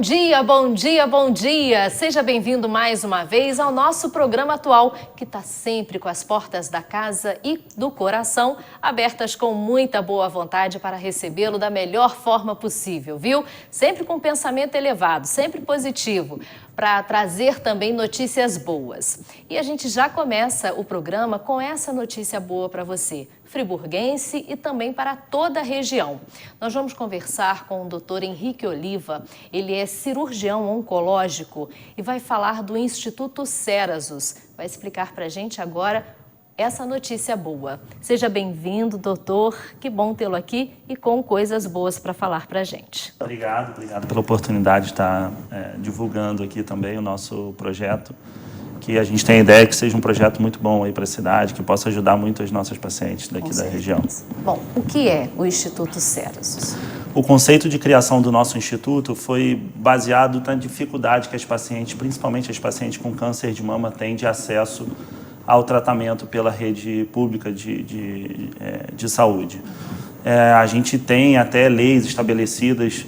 dia, bom dia, bom dia! Seja bem-vindo mais uma vez ao nosso programa atual, que está sempre com as portas da casa e do coração abertas com muita boa vontade para recebê-lo da melhor forma possível, viu? Sempre com pensamento elevado, sempre positivo, para trazer também notícias boas. E a gente já começa o programa com essa notícia boa para você, friburguense e também para toda a região. Nós vamos conversar com o Dr. Henrique Oliva. Ele é cirurgião oncológico e vai falar do Instituto Cerasus. Vai explicar para a gente agora essa notícia boa. Seja bem-vindo, doutor. Que bom tê-lo aqui e com coisas boas para falar para a gente. Obrigado pela oportunidade de estar divulgando aqui também o nosso projeto, que a gente tem a ideia que seja um projeto muito bom aí para a cidade, que possa ajudar muito as nossas pacientes daqui da região. Bom, o que é o Instituto Cerasus? O conceito de criação do nosso instituto foi baseado na dificuldade que as pacientes, principalmente as pacientes com câncer de mama, têm de acesso ao tratamento pela rede pública de saúde. A gente tem até leis estabelecidas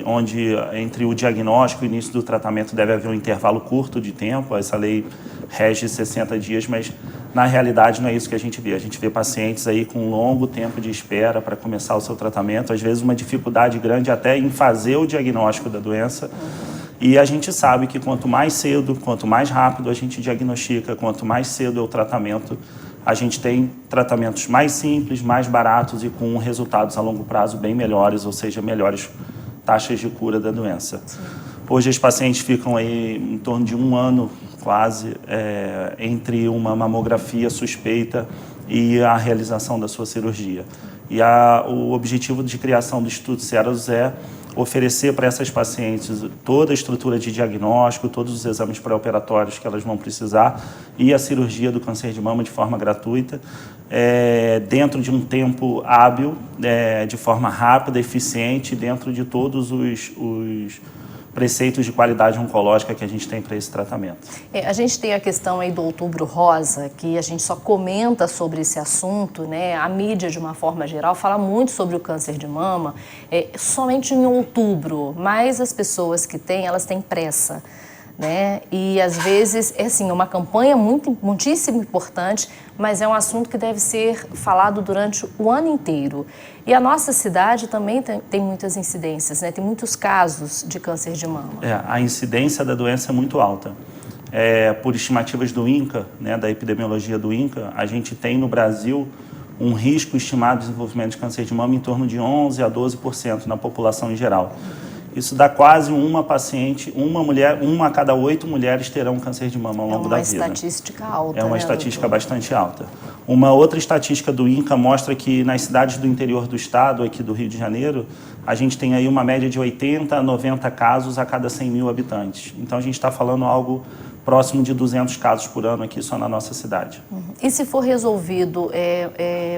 onde entre o diagnóstico e o início do tratamento deve haver um intervalo curto de tempo. Essa lei rege 60 dias, mas na realidade não é isso que a gente vê. A gente vê pacientes aí com um longo tempo de espera para começar o seu tratamento, às vezes uma dificuldade grande até em fazer o diagnóstico da doença. E a gente sabe que quanto mais cedo, quanto mais rápido a gente diagnostica, quanto mais cedo é o tratamento, a gente tem tratamentos mais simples, mais baratos e com resultados a longo prazo bem melhores, ou seja, melhores taxas de cura da doença. Sim. Hoje as pacientes ficam aí em torno de um ano quase entre uma mamografia suspeita e a realização da sua cirurgia. E o objetivo de criação do Instituto Cerasus é oferecer para essas pacientes toda a estrutura de diagnóstico, todos os exames pré-operatórios que elas vão precisar e a cirurgia do câncer de mama de forma gratuita, dentro de um tempo hábil, de forma rápida, eficiente, dentro de todos os preceitos de qualidade oncológica que a gente tem para esse tratamento. A gente tem a questão aí do Outubro Rosa, que a gente só comenta sobre esse assunto, né? A mídia, de uma forma geral, fala muito sobre o câncer de mama, somente em outubro, mas as pessoas que têm, elas têm pressa, né? E às vezes é assim, uma campanha muitíssimo importante, mas é um assunto que deve ser falado durante o ano inteiro. E a nossa cidade também tem muitas incidências, né? Tem muitos casos de câncer de mama. A incidência da doença é muito alta. Por estimativas do INCA, né, da epidemiologia do INCA, a gente tem no Brasil um risco estimado de desenvolvimento de câncer de mama em torno de 11% a 12% na população em geral. Isso dá quase uma a cada 8 mulheres terão câncer de mama ao longo da vida. É uma estatística alta. É uma estatística bastante alta. Uma outra estatística do INCA mostra que nas cidades do interior do estado, aqui do Rio de Janeiro, a gente tem aí uma média de 80 a 90 casos a cada 100 mil habitantes. Então a gente está falando algo próximo de 200 casos por ano aqui só na nossa cidade. E se for resolvido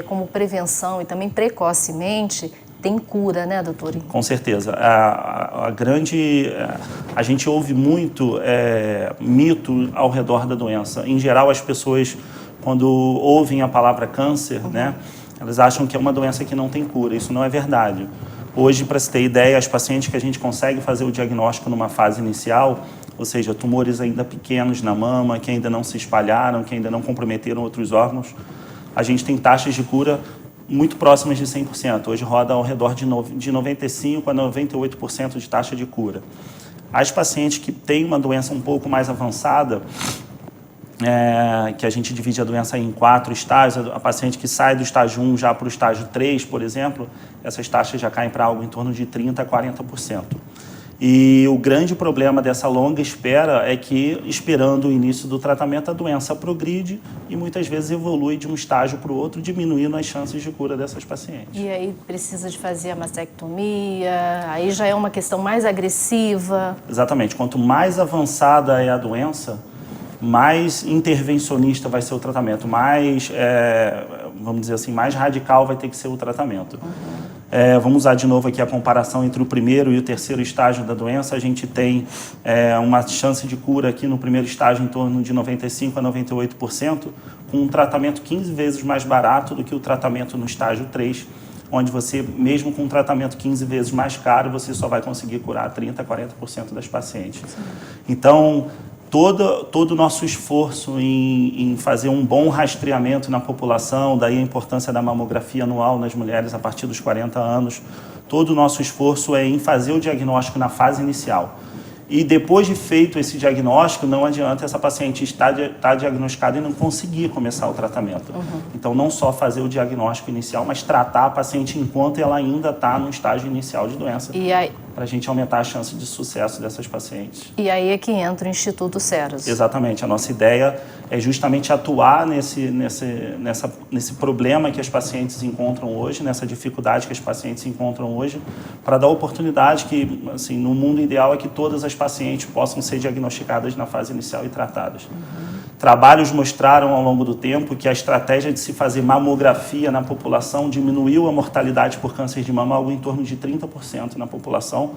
como prevenção e também precocemente, tem cura, né, doutor? Com certeza. A gente ouve muito mito ao redor da doença. Em geral, as pessoas, quando ouvem a palavra câncer, né, elas acham que é uma doença que não tem cura. Isso não é verdade. Hoje, para se ter ideia, as pacientes que a gente consegue fazer o diagnóstico numa fase inicial, ou seja, tumores ainda pequenos na mama, que ainda não se espalharam, que ainda não comprometeram outros órgãos, a gente tem taxas de cura muito próximas de 100%. Hoje roda ao redor de 95% a 98% de taxa de cura. As pacientes que têm uma doença um pouco mais avançada, que a gente divide a doença em 4 estágios, a paciente que sai do estágio 1 já para o estágio 3, por exemplo, essas taxas já caem para algo em torno de 30% a 40%. E o grande problema dessa longa espera é que, esperando o início do tratamento, a doença progride e muitas vezes evolui de um estágio para o outro, diminuindo as chances de cura dessas pacientes. E aí precisa de fazer a mastectomia, aí já é uma questão mais agressiva. Exatamente. Quanto mais avançada é a doença, mais intervencionista vai ser o tratamento, mais, vamos dizer assim, mais radical vai ter que ser o tratamento. Vamos usar de novo aqui a comparação entre o primeiro e o terceiro estágio da doença. A gente tem uma chance de cura aqui no primeiro estágio em torno de 95% a 98%, com um tratamento 15 vezes mais barato do que o tratamento no estágio 3, onde você, mesmo com um tratamento 15 vezes mais caro, você só vai conseguir curar 30%, 40% das pacientes. Sim. Então, todo o nosso esforço em fazer um bom rastreamento na população, daí a importância da mamografia anual nas mulheres a partir dos 40 anos, todo o nosso esforço é em fazer o diagnóstico na fase inicial. E depois de feito esse diagnóstico, não adianta essa paciente estar diagnosticada e não conseguir começar o tratamento. Uhum. Então, não só fazer o diagnóstico inicial, mas tratar a paciente enquanto ela ainda está no estágio inicial de doença. Para a gente aumentar a chance de sucesso dessas pacientes. E aí é que entra o Instituto Ceras. Exatamente. A nossa ideia é justamente atuar nesse problema que as pacientes encontram hoje, nessa dificuldade que as pacientes encontram hoje, para dar oportunidade que, assim, no mundo ideal é que todas as pacientes possam ser diagnosticadas na fase inicial e tratadas. Uhum. Trabalhos mostraram ao longo do tempo que a estratégia de se fazer mamografia na população diminuiu a mortalidade por câncer de mama algo em torno de 30% na população.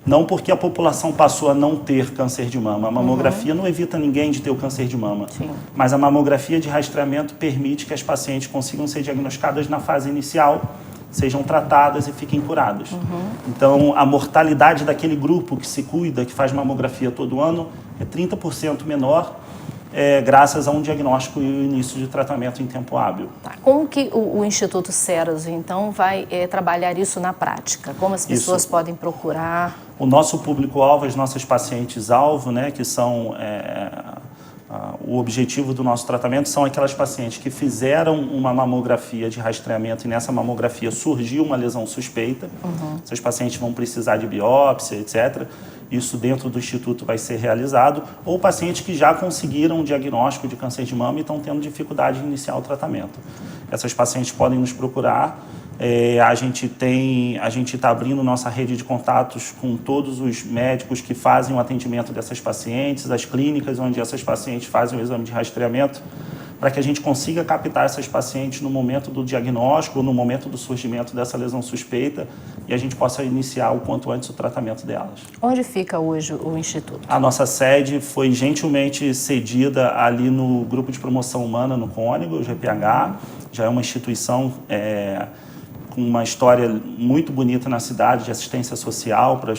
Não porque a população passou a não ter câncer de mama. A mamografia não evita ninguém de ter o câncer de mama. Sim. Mas a mamografia de rastreamento permite que as pacientes consigam ser diagnosticadas na fase inicial, sejam tratadas e fiquem curadas. Uhum. Então, a mortalidade daquele grupo que se cuida, que faz mamografia todo ano, é 30% menor, graças a um diagnóstico e o início de tratamento em tempo hábil. Tá. Como que o Instituto Ceras, então, vai trabalhar isso na prática? Como as pessoas podem procurar? O nosso público-alvo, as nossas pacientes-alvo, né, que são... o objetivo do nosso tratamento são aquelas pacientes que fizeram uma mamografia de rastreamento e nessa mamografia surgiu uma lesão suspeita. Uhum. Essas pacientes vão precisar de biópsia, etc. Isso dentro do Instituto vai ser realizado. Ou pacientes que já conseguiram um diagnóstico de câncer de mama e estão tendo dificuldade de iniciar o tratamento. Essas pacientes podem nos procurar. A gente está abrindo nossa rede de contatos com todos os médicos que fazem o atendimento dessas pacientes, as clínicas onde essas pacientes fazem o exame de rastreamento, para que a gente consiga captar essas pacientes no momento do diagnóstico ou no momento do surgimento dessa lesão suspeita e a gente possa iniciar o quanto antes o tratamento delas. Onde fica hoje o Instituto? A nossa sede foi gentilmente cedida ali no Grupo de Promoção Humana, no Cônego, o GPH. Já é uma instituição com uma história muito bonita na cidade de assistência social para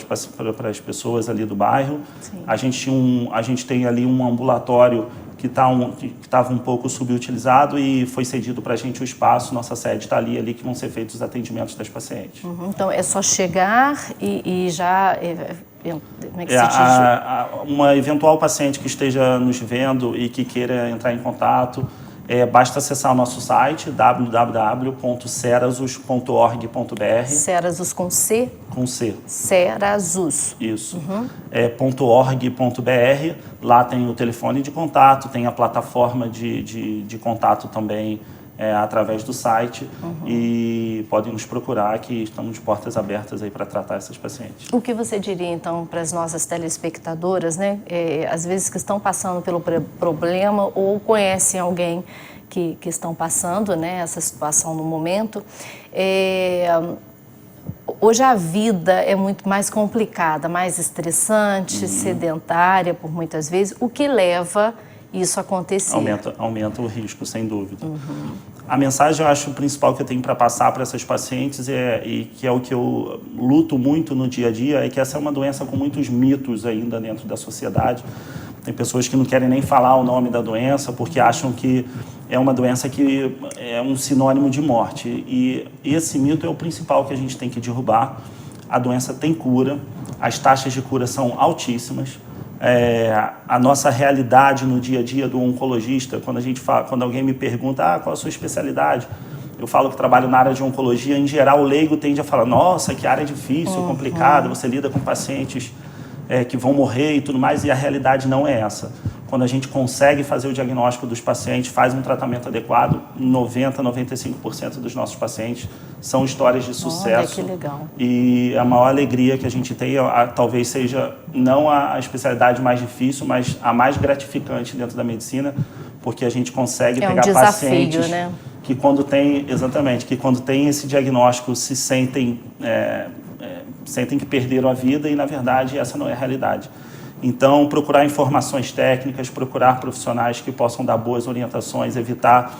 as pessoas ali do bairro. Sim. A gente tem ali um ambulatório que estava um pouco subutilizado e foi cedido para a gente o espaço. Nossa sede está ali que vão ser feitos os atendimentos das pacientes. Uhum. Então, é só chegar e já... Como é que se diz? Uma eventual paciente que esteja nos vendo e que queira entrar em contato, basta acessar o nosso site www.cerasus.org.br. Cerasus com C? Com C. Cerasus. Isso. Uhum. .org.br. Lá tem o telefone de contato, tem a plataforma de contato também através do site. Uhum. E podem nos procurar que estamos de portas abertas aí para tratar essas pacientes. O que você diria então para as nossas telespectadoras, né? Às vezes que estão passando pelo problema ou conhecem alguém que estão passando, né, essa situação no momento. Hoje a vida é muito mais complicada, mais estressante, sedentária por muitas vezes, o que leva isso a acontecer. Aumenta o risco, sem dúvida. Uhum. A mensagem, eu acho, principal que eu tenho para passar para essas pacientes e que é o que eu luto muito no dia a dia, é que essa é uma doença com muitos mitos ainda dentro da sociedade. Tem pessoas que não querem nem falar o nome da doença porque acham que é uma doença que é um sinônimo de morte. E esse mito é o principal que a gente tem que derrubar. A doença tem cura, as taxas de cura são altíssimas. A nossa realidade no dia a dia do oncologista, quando alguém me pergunta qual a sua especialidade, eu falo que trabalho na área de oncologia, em geral o leigo tende a falar, nossa, que área difícil, complicada, você lida com pacientes que vão morrer e tudo mais, e a realidade não é essa. Quando a gente consegue fazer o diagnóstico dos pacientes, faz um tratamento adequado, 90%, 95% dos nossos pacientes são histórias de sucesso. Olha, que legal. E a maior alegria que a gente tem, talvez seja não a especialidade mais difícil, mas a mais gratificante dentro da medicina, porque a gente consegue pegar desafio, pacientes, né? que quando tem esse diagnóstico se sentem que perderam a vida e, na verdade, essa não é a realidade. Então, procurar informações técnicas, procurar profissionais que possam dar boas orientações, evitar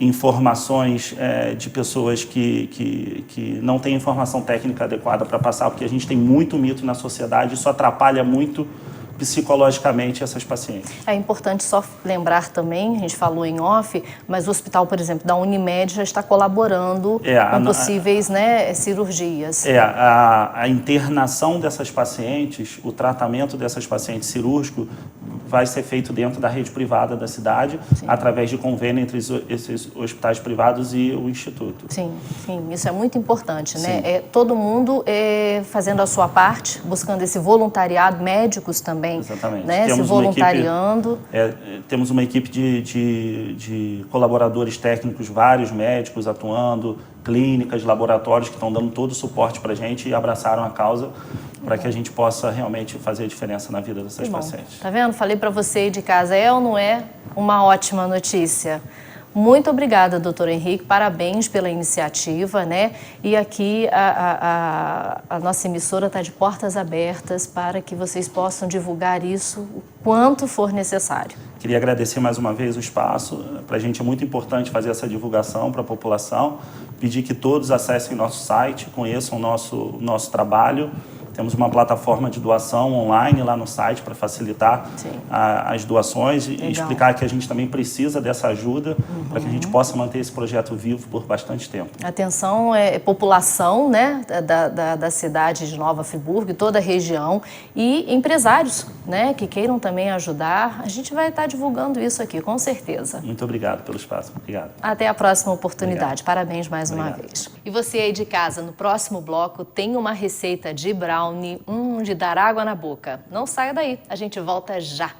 informações de pessoas que não têm informação técnica adequada para passar, porque a gente tem muito mito na sociedade, isso atrapalha muito psicologicamente essas pacientes. É importante só lembrar também, a gente falou em off, mas o hospital, por exemplo, da Unimed já está colaborando com possíveis cirurgias. A internação dessas pacientes, o tratamento dessas pacientes cirúrgico vai ser feito dentro da rede privada da cidade, sim, através de convênio entre esses hospitais privados e o Instituto. Sim, sim, isso é muito importante, né? Todo mundo fazendo a sua parte, buscando esse voluntariado, médicos também, exatamente, né? Se voluntariando. Temos uma equipe de colaboradores técnicos, vários médicos atuando, clínicas, laboratórios que estão dando todo o suporte para a gente e abraçaram a causa para que a gente possa realmente fazer a diferença na vida dessas pacientes. Tá vendo? Falei para você de casa, é ou não é uma ótima notícia? Muito obrigada, doutor Henrique, parabéns pela iniciativa, né? E aqui a nossa emissora está de portas abertas para que vocês possam divulgar isso o quanto for necessário. Queria agradecer mais uma vez o espaço. Para a gente é muito importante fazer essa divulgação para a população, pedir que todos acessem nosso site, conheçam o nosso trabalho. Temos uma plataforma de doação online lá no site para facilitar as doações e explicar que a gente também precisa dessa ajuda para que a gente possa manter esse projeto vivo por bastante tempo. Atenção, população, né, da cidade de Nova Friburgo e toda a região e empresários, né, que queiram também ajudar. A gente vai estar divulgando isso aqui, com certeza. Muito obrigado pelo espaço. Obrigado. Até a próxima oportunidade. Obrigado. Parabéns mais uma Obrigado. vez. E você aí de casa, no próximo bloco, tem uma receita de brownie de dar água na boca. Não saia daí, a gente volta já.